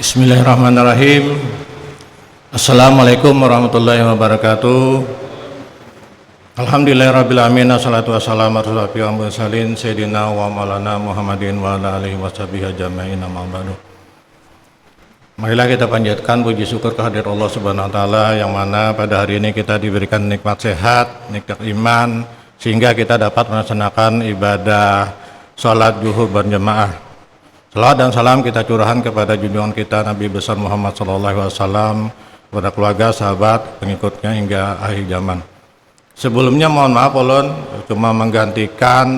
Bismillahirrahmanirrahim. Assalamualaikum warahmatullahi wabarakatuh. Alhamdulillahirrabbilalamin. Assalatu wassalamu ala rasulillah wa mursalin sayyidina wa maulana Muhammadin wa ala alihi washabihi ajma'in, amma ba'du. Marilah kita panjatkan puji syukur kehadirat Allah Subhanahu wa taala yang mana pada hari ini kita diberikan nikmat sehat, nikmat iman sehingga kita dapat melaksanakan ibadah salat zuhur berjamaah. Salawat dan salam kita curahkan kepada junjungan kita Nabi besar Muhammad SAW, kepada keluarga, sahabat, pengikutnya hingga akhir zaman. Sebelumnya mohon maaf ulun cuma menggantikan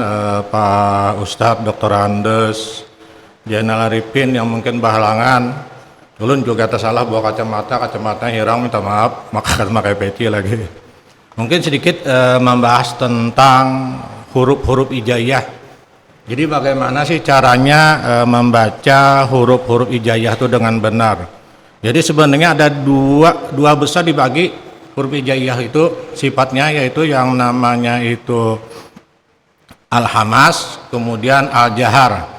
Pak Ustadz Dr. Andes Jainal Arifin yang mungkin berhalangan. Ulun juga tersalah bawa kacamata hilang, minta maaf, maka pakai peci lagi. Mungkin sedikit membahas tentang huruf-huruf hijaiyah. Jadi bagaimana sih caranya membaca huruf-huruf hijaiyah itu dengan benar. Jadi sebenarnya ada dua besar dibagi huruf hijaiyah itu sifatnya, yaitu yang namanya itu al-hamas, kemudian al-jahar.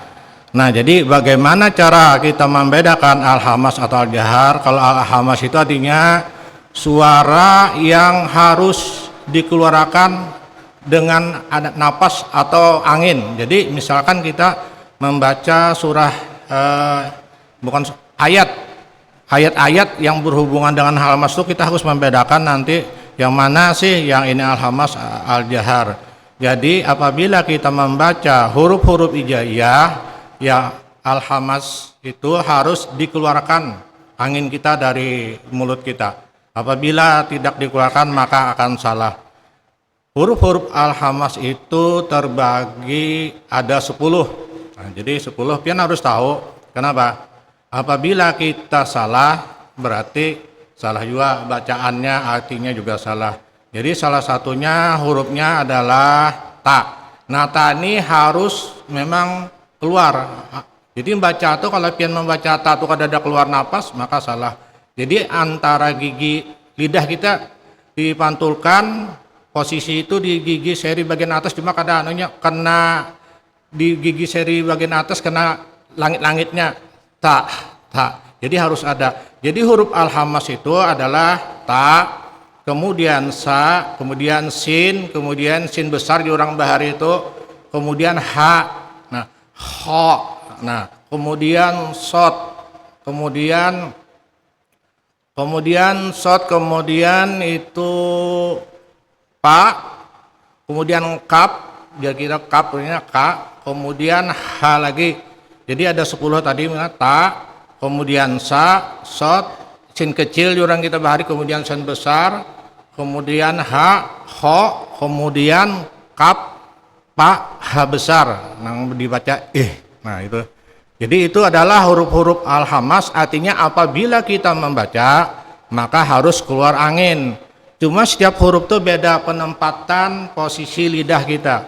Nah, jadi bagaimana cara kita membedakan al-hamas atau al-jahar? Kalau al-hamas itu artinya suara yang harus dikeluarkan dengan ada napas atau angin. Jadi misalkan kita membaca surah bukan ayat-ayat yang berhubungan dengan al-hamas itu kita harus membedakan nanti yang mana sih yang ini al-hamas, al-jahar. Jadi apabila kita membaca huruf-huruf hijaiyah, ya al-hamas itu harus dikeluarkan angin kita dari mulut kita. Apabila tidak dikeluarkan maka akan salah. Huruf-huruf al-hamas itu terbagi ada 10. Nah, jadi 10 pian harus tahu. Kenapa? Apabila kita salah berarti salah juga bacaannya, artinya juga salah. Jadi salah satunya hurufnya adalah ta. Nah, ta ini harus memang keluar. Jadi membaca itu kalau pian membaca ta itu kada ada keluar napas maka salah. Jadi antara gigi lidah kita dipantulkan, posisi itu di gigi seri bagian atas, cuma kadang kena di gigi seri bagian atas kena langit-langitnya ta. Jadi harus ada. Jadi huruf al-hamas itu adalah ta, kemudian sa, kemudian sin, kemudian sin besar di orang bahari itu, kemudian ha, nah ho, nah kemudian sot, kemudian sot, kemudian itu pa, kemudian kap, dia kira kap punya ka, kemudian ha lagi. Jadi ada 10 tadi, ta, kemudian sa, sot, sin kecil orang kita bahari, kemudian sin besar, kemudian ha, ho, kemudian kap, pa, ha besar, yang dibaca Nah itu. Jadi itu adalah huruf-huruf al-hamas, artinya apabila kita membaca maka harus keluar angin. Cuma setiap huruf itu beda penempatan posisi lidah kita.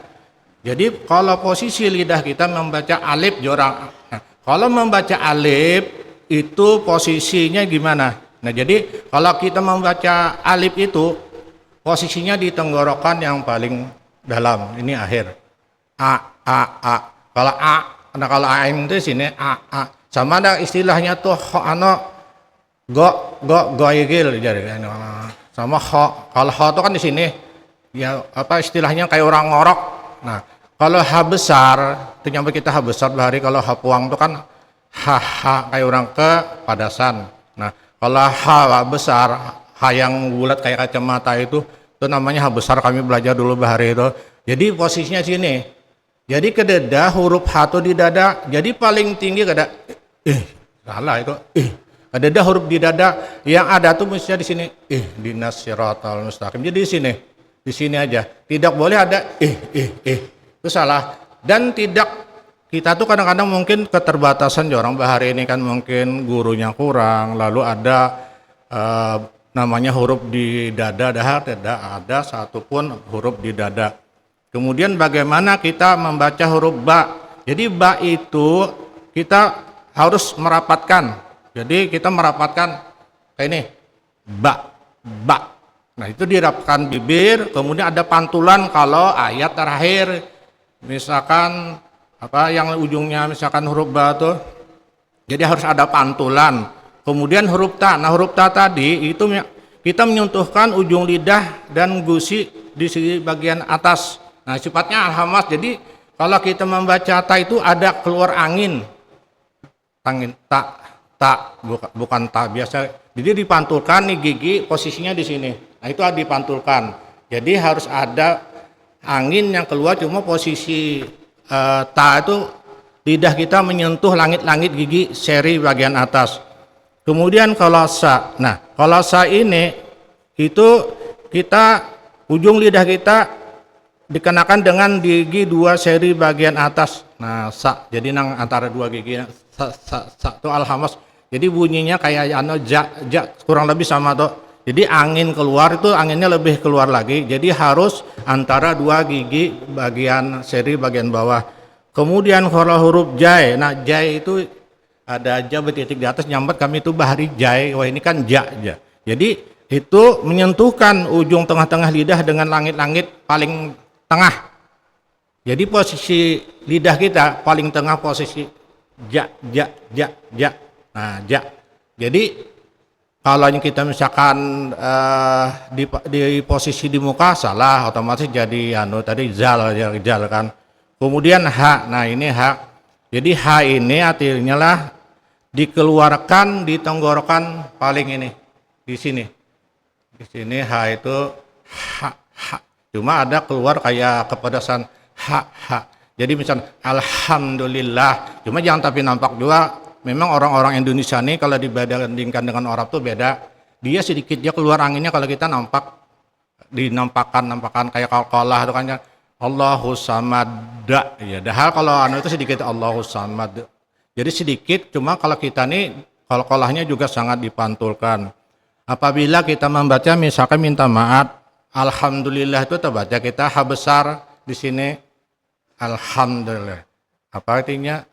Jadi kalau posisi lidah kita membaca alif jorang. Nah, kalau membaca alif itu posisinya gimana? Nah, jadi kalau kita membaca alif itu posisinya di tenggorokan yang paling dalam. Ini akhir. A. Kalau a, nah kalau ain itu sini a. Sama ada istilahnya tuh goigil jadi sama ho. Kalau ho itu kan di sini ya apa istilahnya kayak orang ngorok. Nah, kalau ha besar itu nyampe kita ha besar bahari, kalau ha puang itu kan ha kayak orang kepadasan. Nah, kalau ha besar, ha yang bulat kayak kacamata itu namanya ha besar, kami belajar dulu bahari itu. Jadi posisinya sini. Jadi ke dada huruf ha itu di dada. Jadi paling tinggi kada salah itu ada huruf di dada, yang ada tuh mestinya di sini ihdinas siratal mustaqim. Jadi di sini aja, tidak boleh ada itu salah. Dan tidak, kita tuh kadang-kadang mungkin keterbatasan orang bahari ini kan, mungkin gurunya kurang, lalu ada namanya huruf di dada, tidak ada satupun huruf di dada. Kemudian bagaimana kita membaca huruf ba? Jadi ba itu kita harus merapatkan. Jadi kita merapatkan kayak ini, ba. Nah itu dirapatkan bibir, kemudian ada pantulan kalau ayat terakhir, misalkan apa yang ujungnya misalkan huruf ba tuh Jadi harus ada pantulan. Kemudian huruf ta. Nah, huruf ta tadi itu kita menyentuhkan ujung lidah dan gusi di sisi bagian atas. Nah, sifatnya alhamas. Jadi kalau kita membaca ta itu ada keluar angin. Angin tak bukan ta biasa. Jadi dipantulkan nih gigi posisinya di sini. Nah, itu dipantulkan. Jadi harus ada angin yang keluar, cuma posisi ta itu lidah kita menyentuh langit-langit gigi seri bagian atas. Kemudian kalau sa, nah kalau sa ini itu kita ujung lidah kita dikenakan dengan gigi 2 seri bagian atas. Nah sa, jadi nang antara 2 gigi sa itu alhamas. Jadi bunyinya kayak ja kurang lebih sama tuh. Jadi angin keluar itu anginnya lebih keluar lagi. Jadi harus antara 2 gigi bagian seri bagian bawah. Kemudian kalau huruf jai, nah jai itu ada ja bertitik di atas nyambat, kami itu bahari jai. Wah ini kan ja. Jadi itu menyentuhkan ujung tengah-tengah lidah dengan langit-langit paling tengah. Jadi posisi lidah kita paling tengah posisi ja. Nah ja. Jadi kalau kita misalkan di posisi di muka salah, otomatis jadi tadi zal kan. Kemudian ha, nah ini ha. Jadi ha ini artinya lah dikeluarkan di tenggorokan paling ini di sini. Di sini ha itu ha. Cuma ada keluar kayak kepedasan ha. Jadi misalnya alhamdulillah. Cuma jangan tapi nampak juga. Memang orang-orang Indonesia nih kalau dibandingkan dengan Arab tuh beda. Dia sedikit dia keluar anginnya kalau kita nampak dinampakkan kayak qalqalah itu kan Allahu samad. Ya, dahal kalau itu sedikit Allahu samad. Jadi sedikit, cuma kalau kita nih qalqalahnya juga sangat dipantulkan. Apabila kita membaca misalkan minta maaf, alhamdulillah itu terbaca kita ha besar di sini alhamdulillah. Apa artinya?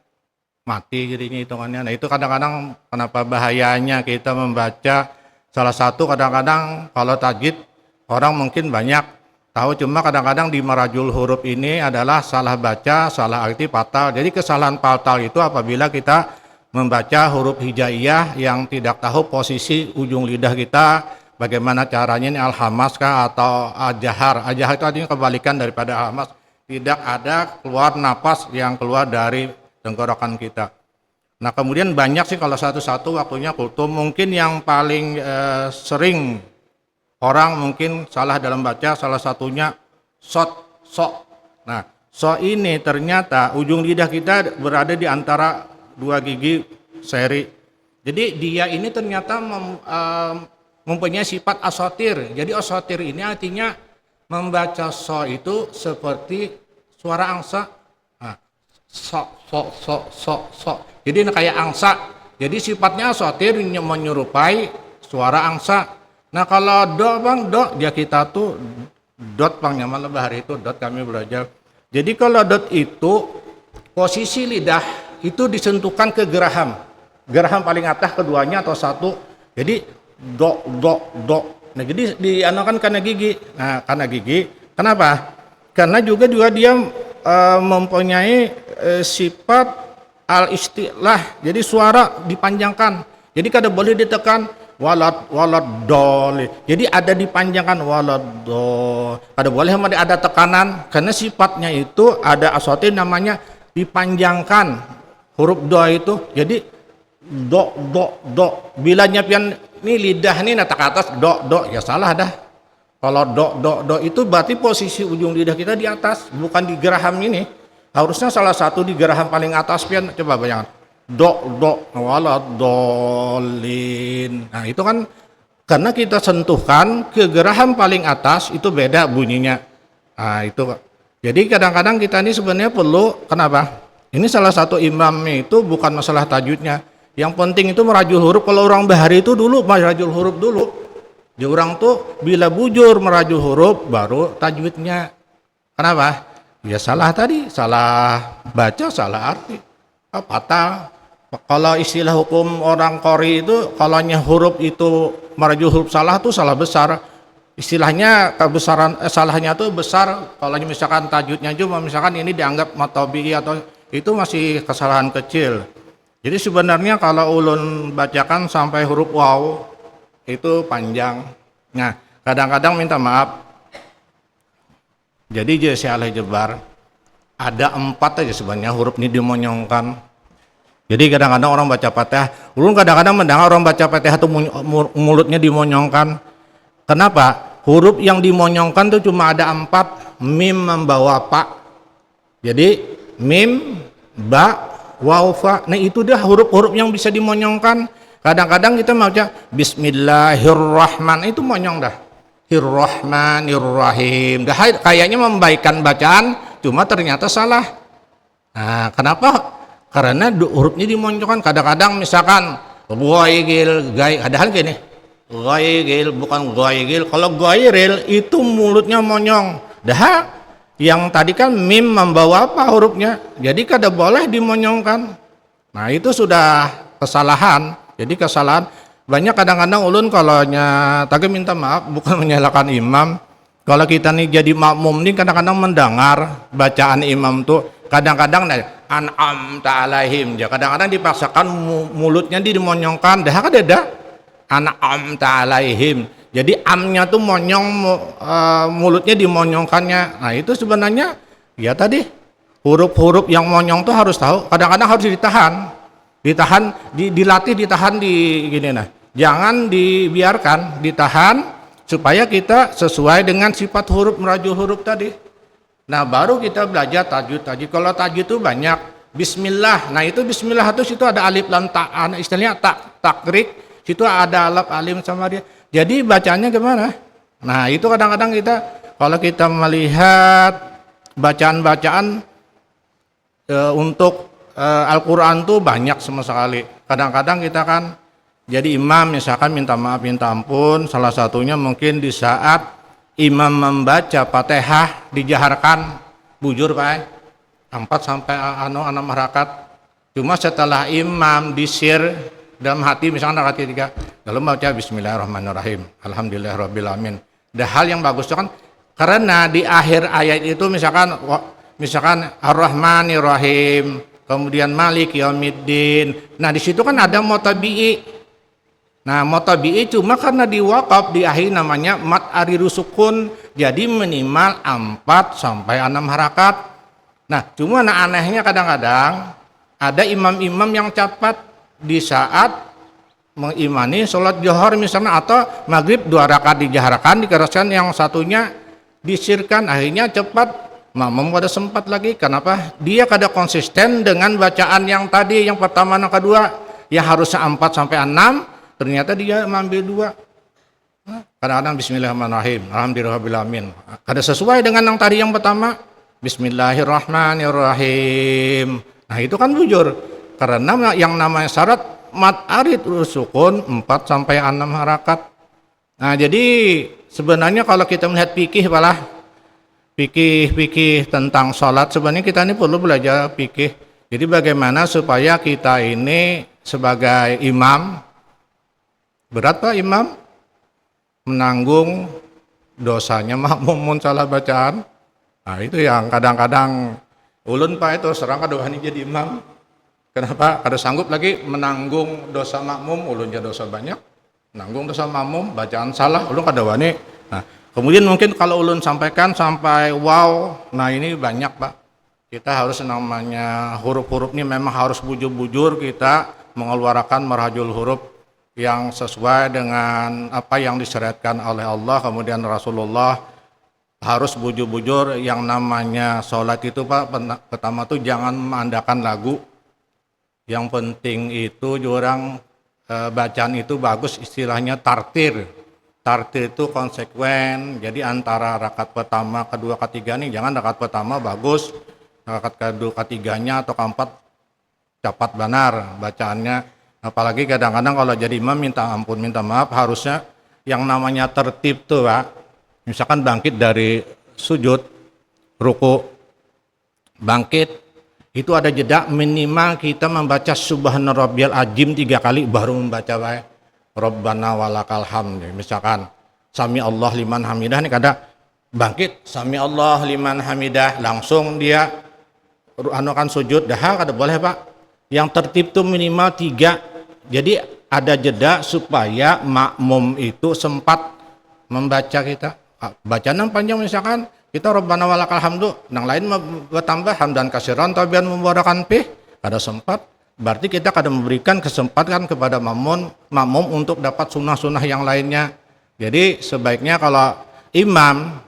Mati jadinya hitungannya. Nah itu kadang-kadang kenapa bahayanya kita membaca salah satu kadang-kadang kalau tajwid orang mungkin banyak tahu, cuma kadang-kadang di marajul huruf ini adalah salah baca, salah arti fatal. Jadi kesalahan fatal itu apabila kita membaca huruf hijaiyah yang tidak tahu posisi ujung lidah kita, bagaimana caranya ini alhamas kah atau ajahar. Ajahar itu artinya kebalikan daripada alhamas. Tidak ada keluar napas yang keluar dari tenggorokan kita. Nah kemudian banyak sih kalau satu-satu waktunya kultum. Mungkin yang paling sering orang mungkin salah dalam baca salah satunya so. Nah so ini ternyata ujung lidah kita berada di antara 2 gigi seri. Jadi dia ini ternyata mempunyai sifat asotir. Jadi asotir ini artinya membaca so itu seperti suara angsa. Nah, so. Jadi kayak angsa. Jadi sifatnya asotir menyerupai suara angsa. Nah kalau do bang, do dia kita tuh dot bang nyaman lebih hari itu dot kami belajar. Jadi kalau dot itu posisi lidah itu disentuhkan ke geraham paling atas keduanya atau satu. Jadi do. Nah jadi dianakan karena gigi. Nah karena gigi. Kenapa? Karena juga dia mempunyai sifat al-istilah. Jadi suara dipanjangkan. Jadi kada boleh ditekan walad dol. Jadi ada dipanjangkan walad dol. Kada boleh ada tekanan karena sifatnya itu ada asotin namanya dipanjangkan huruf do itu. Jadi do. Bila nyapian nih lidah nih natak atas do ya salah dah. Kalau do itu berarti posisi ujung lidah kita di atas, bukan di geraham ini. Harusnya salah satu di geraham paling atas pian. Coba bayangkan. Do waladolin. Nah itu kan karena kita sentuhkan ke geraham paling atas itu beda bunyinya. Nah itu. Jadi kadang-kadang kita ini sebenarnya perlu, kenapa? Ini salah satu imamnya itu bukan masalah tajwidnya. Yang penting itu merajul huruf. Kalau orang bahari itu dulu merajul huruf dulu. Di orang tuh bila bujur merajul huruf baru tajwidnya. Kenapa? Ya salah tadi, salah baca, salah arti. Fatal. Kalau istilah hukum orang Qori itu kalau huruf itu merajul huruf salah tuh salah besar. Istilahnya kebesaran salahnya tuh besar. Kalau misalkan tajwidnya cuma misalkan ini dianggap matobi atau itu masih kesalahan kecil. Jadi sebenarnya kalau ulun bacakan sampai huruf waw itu panjang. Nah, kadang-kadang minta maaf. Jadi Jesi Aleh Jebar ada 4 aja sebenarnya huruf ini dimonyongkan. Jadi kadang-kadang orang baca Fatihah, ulun kadang-kadang mendengar orang baca Fatihah itu mulutnya dimonyongkan. Kenapa? Huruf yang dimonyongkan itu cuma ada 4, mim membawa pak. Jadi mim, ba, waw, fa. Nah itu dah huruf-huruf yang bisa dimonyongkan. Kadang-kadang kita baca Bismillahirrahmanirrahim, itu monyong dah. Irrahmanirrahim. Dah kayaknya membaikkan bacaan, cuma ternyata salah. Nah, kenapa? Karena hurufnya dimonyongkan. Kadang-kadang misalkan ghairil, padahal gini. Ghairil bukan ghairil. Kalau ghairil itu mulutnya monyong. Dah yang tadi kan mim membawa apa hurufnya. Jadi kada boleh dimonyongkan. Nah, itu sudah kesalahan. Jadi kesalahan banyak kadang-kadang ulun kalau tadi minta maaf bukan menyalahkan imam. Kalau kita nih jadi makmum nih kadang-kadang mendengar bacaan imam tuh kadang-kadang an'amta alaihim. Kadang-kadang dipaksakan mulutnya dimonyongkan. Dah kan ada an'amta alaihim. Jadi amnya tuh monyong, mulutnya dimonyongkannya. Nah itu sebenarnya ya tadi huruf-huruf yang monyong tuh harus tahu. Kadang-kadang harus dilatih, ditahan di gini nah. Jangan dibiarkan, ditahan supaya kita sesuai dengan sifat huruf merajul huruf tadi. Nah baru kita belajar tajwid tadi. Kalau tajwid itu banyak Bismillah. Nah itu Bismillah itu situ ada alif lam ta, istilahnya takrik. Situ ada alif alim sama dia. Jadi bacanya gimana? Nah itu kadang-kadang kita kalau kita melihat bacaan-bacaan untuk Al-Quran tuh banyak sama sekali. Kadang-kadang kita kan jadi imam misalkan minta maaf minta ampun. Salah satunya mungkin di saat imam membaca Fatihah dijaharkan bujur Pak 4 sampai 6 rakaat. Cuma setelah imam disir dalam hati misalkan rakaat 3 lalu baca Bismillahirrahmanirrahim Alhamdulillahirrabbilalamin. Dah hal yang bagus itu kan karena di akhir ayat itu misalkan Ar-Rahmanirrahim kemudian Malik Yaumiddin. Nah di situ kan ada motabi'i. Nah motabi'i cuma karena diwakaf di akhir namanya mat ariru sukun. Jadi minimal 4 sampai 6 harakat. Nah cuma anehnya kadang-kadang ada imam-imam yang cepat di saat mengimani sholat johor misalnya atau maghrib 2 rakaat dijaharkan dikeraskan yang satunya disirkan akhirnya cepat. Makmum kada sempat lagi. Kenapa? Dia kada konsisten dengan bacaan yang tadi, yang pertama dan kedua, yang harusnya 4 sampai 6, ternyata dia mengambil 2. Kadang-kadang Bismillahirrahmanirrahim, Alhamdulillahirrahmanirrahim. Kada sesuai dengan yang tadi yang pertama, Bismillahirrahmanirrahim. Nah itu kan bujur. Karena yang namanya syarat mat arid sukun 4 sampai 6 harakat. Nah jadi sebenarnya kalau kita melihat fikih fikih tentang sholat sebenarnya kita ini perlu belajar fikih. Jadi bagaimana supaya kita ini sebagai imam, berat Pak imam menanggung dosanya makmum salah bacaan. Nah itu yang kadang-kadang ulun Pak itu serang kadang jadi imam. Kenapa? Kada sanggup lagi menanggung dosa makmum, ulun jadi dosa banyak. Menanggung dosa makmum, bacaan salah, ulun kada wani. Nah, kemudian mungkin kalau ulun sampaikan sampai wow, nah ini banyak Pak. Kita harus namanya huruf-huruf ini memang harus bujur-bujur kita mengeluarkan merajul huruf yang sesuai dengan apa yang disyariatkan oleh Allah. Kemudian Rasulullah harus bujur-bujur yang namanya sholat itu Pak. Pertama tuh jangan mengandalkan lagu. Yang penting itu jurang bacaan itu bagus istilahnya tartir. Tartil itu konsekuen, jadi antara rakaat pertama, kedua, ketiga nih, jangan rakaat pertama bagus, rakaat kedua, ketiganya atau keempat cepat benar bacaannya. Apalagi kadang-kadang kalau jadi imam minta ampun, minta maaf, harusnya yang namanya tertib tuh Pak. Misalkan bangkit dari sujud, ruku, bangkit, itu ada jeda minimal kita membaca Subhana Rabbiyal Azim 3 kali baru membaca Pak. Rabbana walakal hamd. Misalkan Sami Allah liman hamidah ini kada bangkit Sami Allah liman hamidah langsung dia kan sujud dah kada boleh Pak. Yang tertib itu minimal 3. Jadi ada jeda supaya makmum itu sempat membaca kita. Bacaan yang panjang misalkan kita Rabbana walakal hamdu, yang lain bertambah hamdan kasiran tabian membarakan pih, kada sempat. Berarti kita kadang memberikan kesempatan kepada makmum untuk dapat sunnah-sunnah yang lainnya. Jadi sebaiknya kalau imam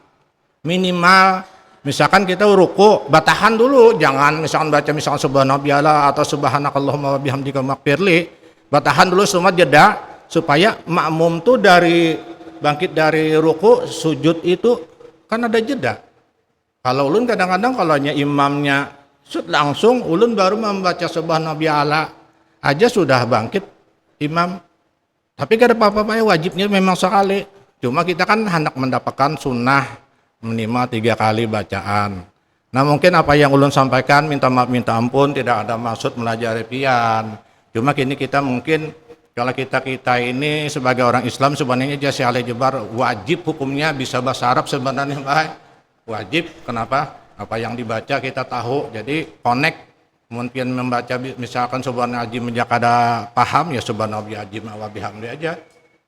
minimal misalkan kita ruku, batahan dulu, jangan misalkan baca misalkan subhanallah atau subhanakallahumma wa bihamdika maghfirli, batahan dulu semua jeda supaya makmum tuh dari bangkit dari ruku sujud itu kan ada jeda. Kalau ulun kadang-kadang kalau imamnya langsung ulun baru membaca subhanallah aja sudah bangkit imam. Tapi kada apa-apa ya, wajibnya memang sekali. Cuma kita kan hendak mendapatkan sunnah minimal 3 kali bacaan. Nah mungkin apa yang ulun sampaikan minta maaf minta ampun, tidak ada maksud melajari pian. Cuma kini kita mungkin kalau kita ini sebagai orang Islam sebenarnya jasi alai jebar wajib hukumnya bisa bahasa Arab sebenarnya baik. Wajib, kenapa? Apa yang dibaca kita tahu, jadi connect. Mungkin membaca misalkan subhanallah azim kada paham ya subhanallah azim wa bihamdi aja.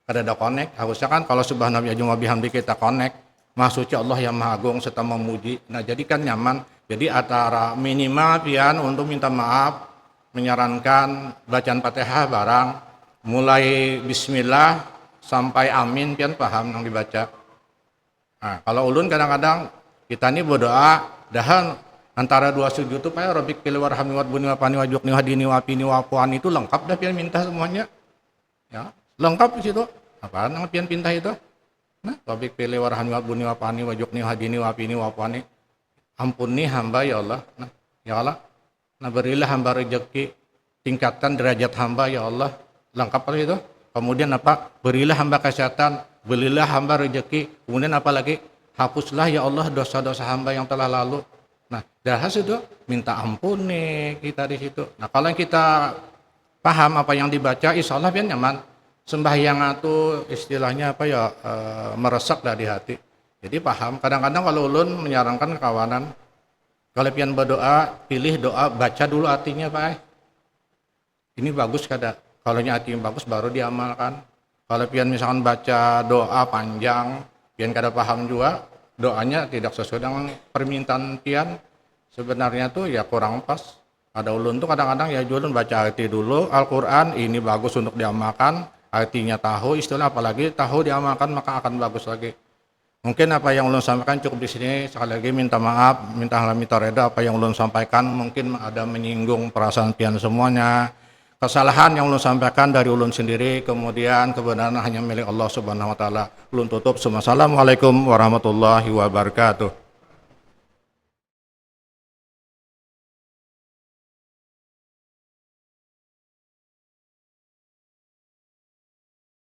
Kada ada connect. Harusnya kan kalau subhanallah azim wa bihamdi kita connect. Maha suci Allah yang maha agung serta memuji. Nah jadi kan nyaman. Jadi antara minimal pian untuk minta maaf, menyarankan bacaan Fatihah barang mulai bismillah sampai amin pian paham yang dibaca. Nah, kalau ulun kadang-kadang kita ini berdoa dahan antara 2 sujud itu payah rabbik fil warhamni warbuni wafani wajukni hadini wapini wapuan itu lengkap dah pian minta semuanya. Ya, lengkap di situ. Apaan yang pian pinta itu? Nah, rabbik fil warhamni warbuni wafani wajukni hadini wapini wapuani. Ampuni hamba ya Allah. Nah, ya Allah. Nah, berilah hamba rezeki, tingkatkan derajat hamba ya Allah. Lengkap kali itu. Kemudian apa? Berilah hamba kesehatan, berilah hamba rezeki. Kemudian apa lagi? Hapuslah ya Allah dosa-dosa hamba yang telah lalu. Nah, dahas itu minta ampun nih kita di situ. Nah, kalau kita paham apa yang dibaca, insya Allah biar nyaman. Sembahyang itu istilahnya apa ya meresap dah di hati. Jadi paham. Kadang-kadang kalau ulun menyarankan ke kawanan, kalau pian berdoa, pilih doa baca dulu artinya Pak. Ini bagus kada. Kalau artinya bagus baru diamalkan. Kalau pian misalkan baca doa panjang, pian kada paham juga, doanya tidak sesuai dengan permintaan pian, sebenarnya tuh ya kurang pas. Ada ulun tuh kadang-kadang ya ulun baca arti dulu Al-Quran, ini bagus untuk diamalkan, artinya tahu, istilah apalagi tahu diamalkan maka akan bagus lagi. Mungkin apa yang ulun sampaikan cukup di sini. Sekali lagi minta maaf, minta reda apa yang ulun sampaikan mungkin ada menyinggung perasaan pian semuanya. Kesalahan yang ulun sampaikan dari ulun sendiri, kemudian kebenaran hanya milik Allah Subhanahu wa taala. Ulun tutup. Assalamualaikum warahmatullahi wabarakatuh.